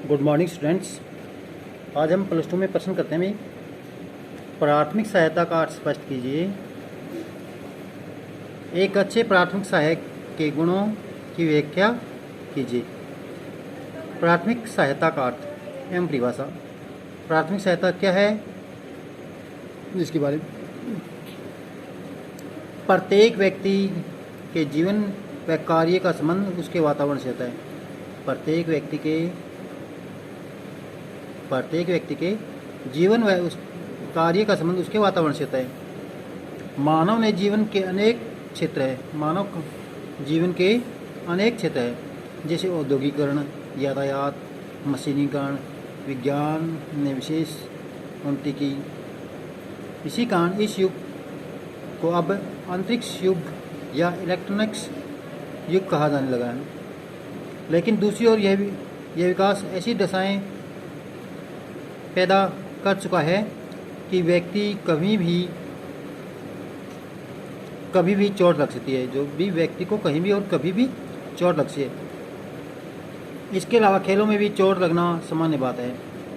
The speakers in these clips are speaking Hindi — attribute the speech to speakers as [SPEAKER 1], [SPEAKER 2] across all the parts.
[SPEAKER 1] Good morning students. आज हम प्लस टू में प्रश्न करते हैं। प्राथमिक सहायता का अर्थ स्पष्ट कीजिए। एक अच्छे प्राथमिक सहायक के गुणों की व्याख्या कीजिए। प्राथमिक सहायता का अर्थ एवं परिभाषा। प्राथमिक सहायता क्या है, इसके बारे में प्रत्येक व्यक्ति के जीवन व कार्य का संबंध उसके वातावरण से होता है। प्रत्येक व्यक्ति के जीवन व उस कार्य का संबंध उसके वातावरण से होता है। मानव जीवन के अनेक क्षेत्र है, जैसे औद्योगिकरण, यातायात, मशीनीकरण, विज्ञान ने विशेष उन्नति की। इसी कारण इस युग को अब अंतरिक्ष युग या इलेक्ट्रॉनिक्स युग कहा जाने लगा है। लेकिन दूसरी ओर यह विकास ऐसी दशाएं पैदा कर चुका है कि व्यक्ति कभी भी चोट लग सकती है। जो भी व्यक्ति को कहीं भी और कभी भी चोट लग सकती है। इसके अलावा खेलों में भी चोट लगना सामान्य बात है।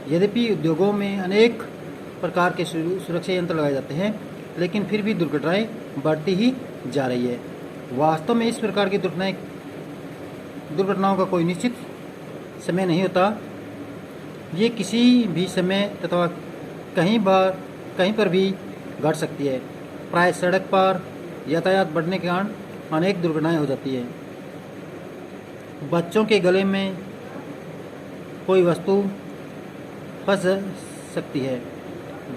[SPEAKER 1] यद्यपि उद्योगों में अनेक प्रकार के सुरक्षा यंत्र लगाए जाते हैं, लेकिन फिर भी दुर्घटनाएं बढ़ती ही जा रही है। वास्तव में इस प्रकार की दुर्घटनाओं का कोई निश्चित समय नहीं होता। ये किसी भी समय तथा कहीं पर भी घट सकती है। प्राय सड़क पर यातायात बढ़ने के कारण अनेक दुर्घटनाएं हो जाती है। बच्चों के गले में कोई वस्तु फंस सकती है।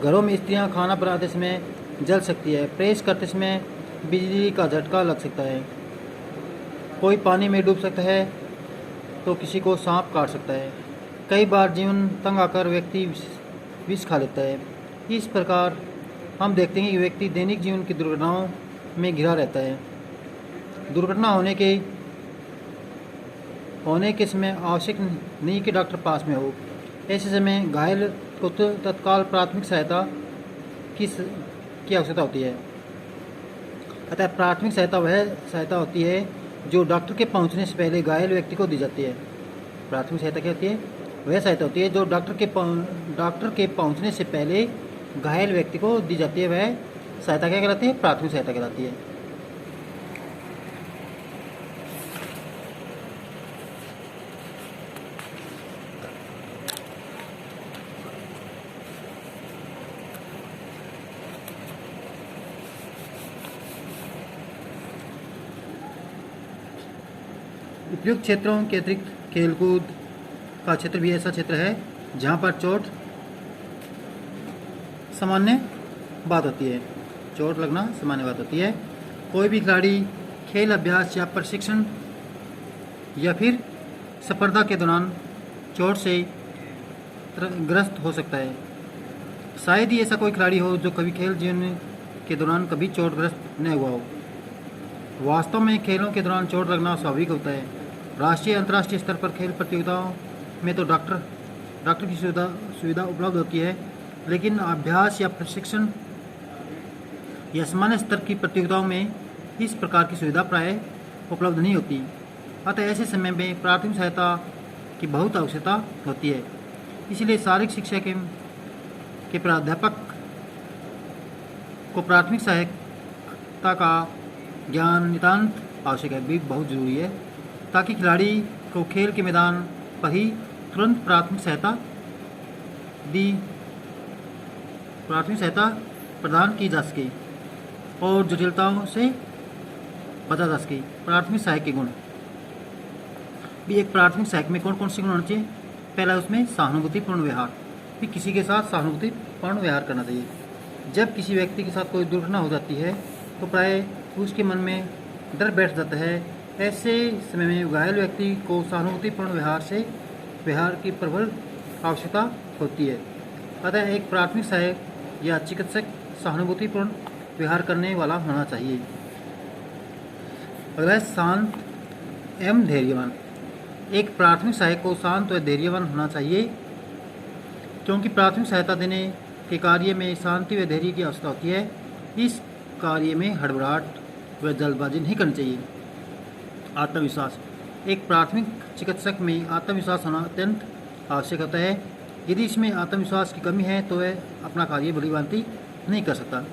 [SPEAKER 1] घरों में स्त्रियां खाना बनाते समय जल सकती है। प्रेस करते समय बिजली का झटका लग सकता है। कोई पानी में डूब सकता है तो किसी को सांप काट सकता है। कई बार जीवन तंग आकर व्यक्ति विष खा लेता है। इस प्रकार हम देखते हैं कि व्यक्ति दैनिक जीवन की दुर्घटनाओं में घिरा रहता है। दुर्घटना होने के समय आवश्यक नहीं कि डॉक्टर पास में हो। ऐसे समय घायल को तत्काल प्राथमिक सहायता की आवश्यकता होती है। अतः प्राथमिक सहायता वह सहायता होती है जो डॉक्टर के पहुंचने से पहले घायल व्यक्ति को दी जाती है। प्राथमिक सहायता क्या होती है? वह सहायता होती है जो डॉक्टर के पहुंचने से पहले घायल व्यक्ति को दी जाती है। वह सहायता क्या कहलाती है? प्राथमिक सहायता कहलाती है। उपयुक्त क्षेत्रों के अतिरिक्त खेलकूद का क्षेत्र भी ऐसा क्षेत्र है जहाँ पर चोट सामान्य बात होती है। चोट लगना सामान्य बात होती है। कोई भी खिलाड़ी खेल अभ्यास या प्रशिक्षण या फिर स्पर्धा के दौरान चोट से ग्रस्त हो सकता है। शायद ही ऐसा कोई खिलाड़ी हो जो कभी खेल जीवन के दौरान कभी चोटग्रस्त न हुआ हो। वास्तव में खेलों के दौरान चोट लगना स्वाभाविक होता है। राष्ट्रीय अंतर्राष्ट्रीय स्तर पर खेल प्रतियोगिताओं में तो डॉक्टर की सुविधा उपलब्ध होती है, लेकिन अभ्यास या प्रशिक्षण या सामान्य स्तर की प्रतियोगिताओं में इस प्रकार की सुविधा प्राय उपलब्ध नहीं होती। अतः ऐसे समय में प्राथमिक सहायता की बहुत आवश्यकता होती है। इसलिए शारीरिक शिक्षा के प्राध्यापक को प्राथमिक सहायता का ज्ञान नितांत आवश्यक है, भी बहुत जरूरी है, ताकि खिलाड़ी को खेल के मैदान पर ही तुरंत प्राथमिक सहायता प्रदान की जा सके और जटिलताओं से बचा जा सके। प्राथमिक सहायक के गुण भी। एक प्राथमिक सहायक में कौन कौन से गुण होने चाहिए? पहला, उसमें सहानुभूतिपूर्ण व्यवहार। भी किसी के साथ सहानुभूतिपूर्ण व्यवहार करना चाहिए। जब किसी व्यक्ति के साथ कोई दुर्घटना हो जाती है तो प्राय उसके मन में डर बैठ जाता है। ऐसे समय में घायल व्यक्ति को सहानुभूतिपूर्ण व्यवहार की प्रबल आवश्यकता होती है। अतः एक प्राथमिक सहायक या चिकित्सक सहानुभूतिपूर्ण व्यवहार करने वाला होना चाहिए। अगला है शांत एवं धैर्यवान। एक प्राथमिक सहायक को शांत व धैर्यवान होना चाहिए, क्योंकि प्राथमिक सहायता देने के कार्य में शांति व धैर्य की आवश्यकता होती है। इस कार्य में हड़बड़ाहट व जल्दबाजी नहीं करनी चाहिए। आत्मविश्वास। एक प्राथमिक चिकित्सक में आत्मविश्वास होना अत्यंत आवश्यक होता है। यदि इसमें आत्मविश्वास की कमी है तो वह अपना कार्य भली भांति नहीं कर सकता।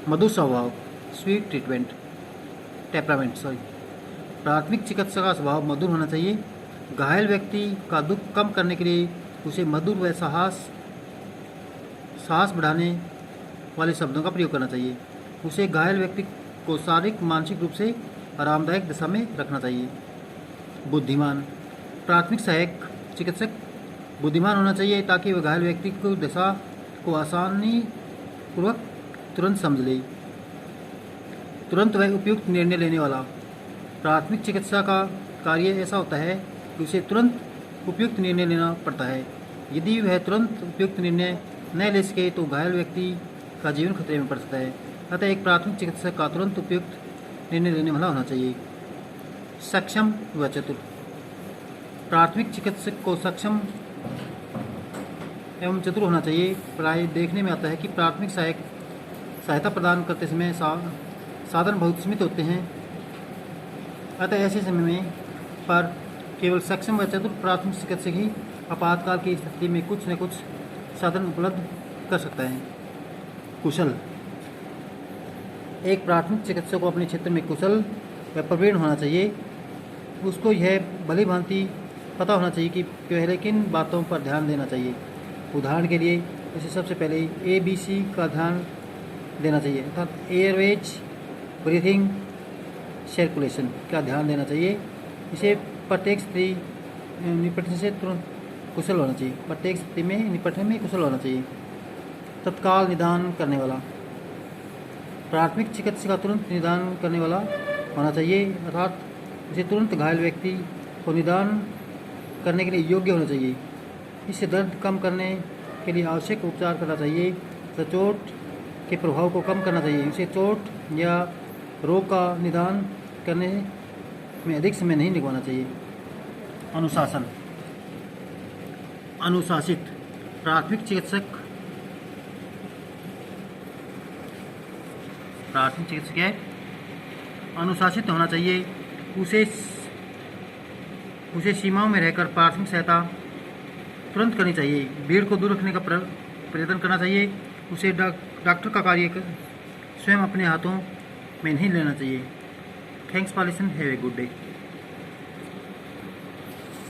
[SPEAKER 1] मधुर स्वभाव, स्वीट ट्रीटमेंट टेम्परामेंट प्राथमिक चिकित्सा का स्वभाव मधुर होना चाहिए। घायल व्यक्ति का दुख कम करने के लिए उसे मधुर व साहस बढ़ाने वाले शब्दों का प्रयोग करना चाहिए। उसे घायल व्यक्ति को शारीरिक मानसिक रूप से आरामदायक दशा में रखना चाहिए। बुद्धिमान, प्राथमिक सहायक चिकित्सक बुद्धिमान होना चाहिए ताकि वह घायल व्यक्ति को दशा को आसानी पूर्वक तुरंत समझ ले। तुरंत वह उपयुक्त निर्णय लेने वाला, प्राथमिक चिकित्सा का कार्य ऐसा होता है कि उसे तुरंत उपयुक्त निर्णय लेना पड़ता है। यदि वह तुरंत उपयुक्त निर्णय न ले सके तो घायल व्यक्ति का जीवन खतरे में पड़ सकता है। अतः एक प्राथमिक चिकित्सक का तुरंत उपयुक्त निर्णय लेने वाला होना चाहिए। सक्षम व चतुर, प्राथमिक चिकित्सक को सक्षम एवं चतुर होना चाहिए। प्राय देखने में आता है कि प्राथमिक सहायता प्रदान करते समय साधन बहुत सीमित होते हैं। अतः ऐसे समय में पर केवल सक्षम व चतुर प्राथमिक चिकित्सक ही आपातकाल की स्थिति में कुछ न कुछ साधन उपलब्ध कर सकता है। कुशल, एक प्राथमिक चिकित्सक को अपने क्षेत्र में कुशल व प्रवीण होना चाहिए। उसको यह भली भांति पता होना चाहिए कि पहले किन बातों पर ध्यान देना चाहिए। उदाहरण के लिए इसे सबसे पहले ABC का ध्यान देना चाहिए, अर्थात एयरवेज, ब्रीथिंग, सर्कुलेशन का ध्यान देना चाहिए। इसे प्रत्येक स्थिति निपटने से तुरंत कुशल होना चाहिए, प्रत्येक स्थिति में निपटने में कुशल होना चाहिए। तत्काल निदान करने वाला, प्राथमिक चिकित्सा का तुरंत निदान करने वाला होना चाहिए, अर्थात इसे तुरंत घायल व्यक्ति को निदान करने के लिए योग्य होना चाहिए। इससे दर्द कम करने के लिए आवश्यक उपचार करना चाहिए तथा चोट के प्रभाव को कम करना चाहिए। इसे चोट या रोग का निदान करने में अधिक समय नहीं लगवाना चाहिए। अनुशासन, अनुशासित, प्राथमिक चिकित्सक है अनुशासित होना चाहिए। उसे सीमाओं में रहकर प्राथमिक सहायता तुरंत करनी चाहिए। भीड़ को दूर रखने का प्रयत्न करना चाहिए। उसे डॉक्टर का कार्य स्वयं अपने हाथों में नहीं लेना चाहिए। Thanks for listening, have a good day.